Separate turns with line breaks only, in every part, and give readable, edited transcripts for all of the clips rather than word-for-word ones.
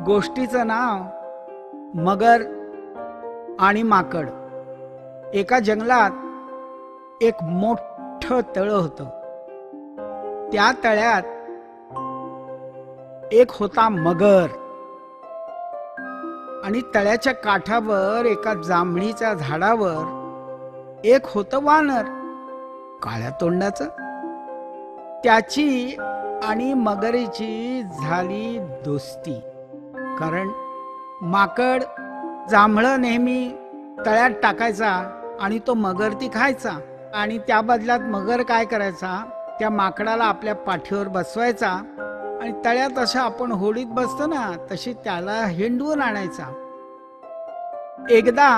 गोष्टीचं नाव मगर आणि माकड. एका जंगलात एक मोठं तळ होतं. त्या तळ्यात एक होता मगर आणि तळ्याच्या काठावर एका जांभळीच्या झाडावर एक होतं वानर, काळ्या तोंडाचं. त्याची आणि मगरीची झाली दोस्ती. कारण माकड जांभळं नेहमी तळ्यात टाकायचा आणि तो मगर ती खायचा. आणि त्या बदल्यात मगर काय करायचा, त्या माकडाला आपल्या पाठीवर बसवायचा आणि तळ्यात अशा आपण होडीत बसतो ना, तशी त्याला हिंडवून आणायचा. एकदा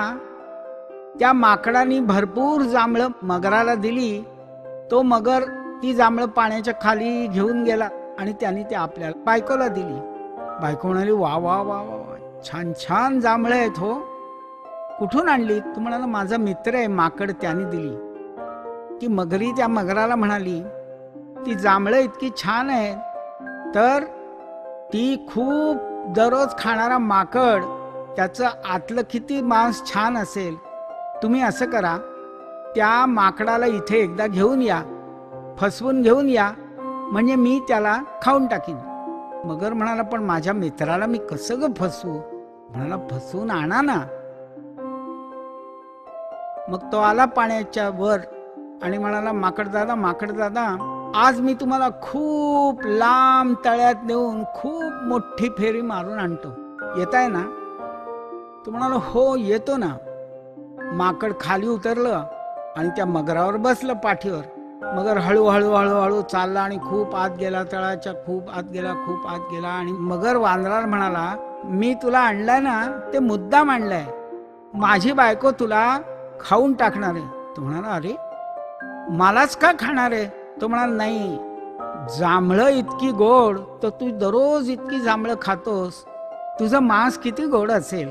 त्या माकडाने भरपूर जांभळं मगराला दिली. तो मगर ती जांभळं पाण्याच्या खाली घेऊन गेला आणि त्याने ते आपल्या बायकोला दिली. बायको म्हणाली, वा वा वा वा वा, छान छान जांभळं आहेत हो, कुठून आणली? तू म्हणाला, माझा मित्र आहे माकड, त्याने दिली. ती मगरी त्या मगराला म्हणाली, ती जांभळं इतकी छान आहेत तर ती खूप दररोज खाणारा माकड, त्याचं आतलं किती मांस छान असेल. तुम्ही असं करा, त्या माकडाला इथे एकदा घेऊन या, फसवून घेऊन या, म्हणजे मी त्याला खाऊन टाकीन. मगर म्हणाला, पण माझ्या मित्राला मी कसं ग फसवू? म्हणाला, फसवून आणा ना. मग तो आला पाण्याच्या वर आणि म्हणाला, माकड दादा, आज मी तुम्हाला खूप लांब तळ्यात नेऊन खूप मोठी फेरी मारून आणतो, येताय ना? तो म्हणाला, हो येतो ना. माकड खाली उतरलं आणि त्या मगरावर बसलं पाठीवर. मगर हळूहळू हळूहळू चालला आणि खूप आत गेला, तळाच्या खूप आत गेला. आणि मगर वानराला म्हणाला, मी तुला आणलाय ना, ते मुद्दाम आणलाय, माझी बायको तुला खाऊन टाकणार आहे. तो म्हणाला, अरे मलाच का खाणार आहे? तो म्हणाला, नाही, जांभळं इतकी गोड, तर तू दररोज इतकी जांभळं खातोस, तुझं मांस किती गोड असेल.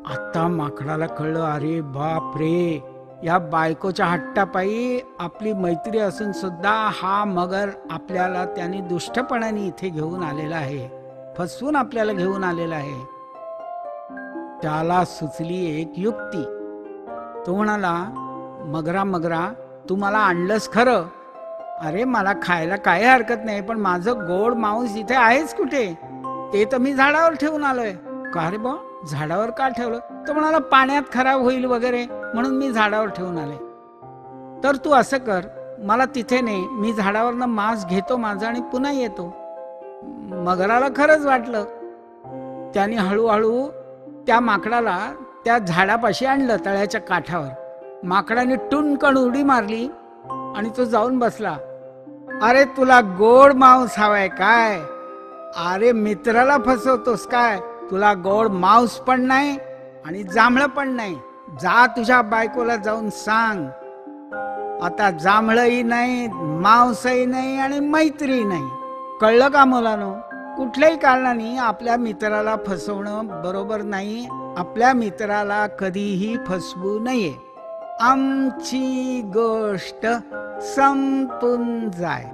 आता माकडाला कळलं, अरे बाप रे, या बायकोच्या हट्टापायी आपली मैत्री असून सुद्धा हा मगर आपल्याला त्याने दुष्टपणाने इथे घेऊन आलेला आहे, फसवून आपल्याला घेऊन आलेला आहे. त्याला सुचली एक युक्ती. तो म्हणाला, मगरा, तू मला आणलंस खरं, अरे मला खायला काही हरकत नाही, पण माझं गोड मांस इथे आहेच कुठे? ते तर मी झाडावर ठेवून आलोय. का रे बा, झाडावर का ठेवलं? तो म्हणाला, पाण्यात खराब होईल वगैरे म्हणून मी झाडावर ठेवून आले. तर तू असं कर, मला तिथे ने, मी झाडावरनं मांस घेतो माझं आणि पुन्हा येतो. मगराला खरंच वाटलं. त्याने हळूहळू त्या माकडाला त्या झाडापाशी आणलं तळ्याच्या काठावर. माकडाने टुनकन उडी मारली आणि तो जाऊन बसला. अरे तुला गोड मांस हवाय काय? अरे मित्राला फसवतोस काय? तुला गोड मांस पण नाही आणि जांभळं पण नाही. जा तुझ्या बायकोला जाऊन सांग, आता जांभळंही नाही, मांसही नाही आणि मैत्री नाही. कळलं का मुलांनो? कुठल्याही कारणाने आपल्या मित्राला फसवणं बरोबर नाही. आपल्या मित्राला कधीही फसवू नये. आमची गोष्ट संपून जाय.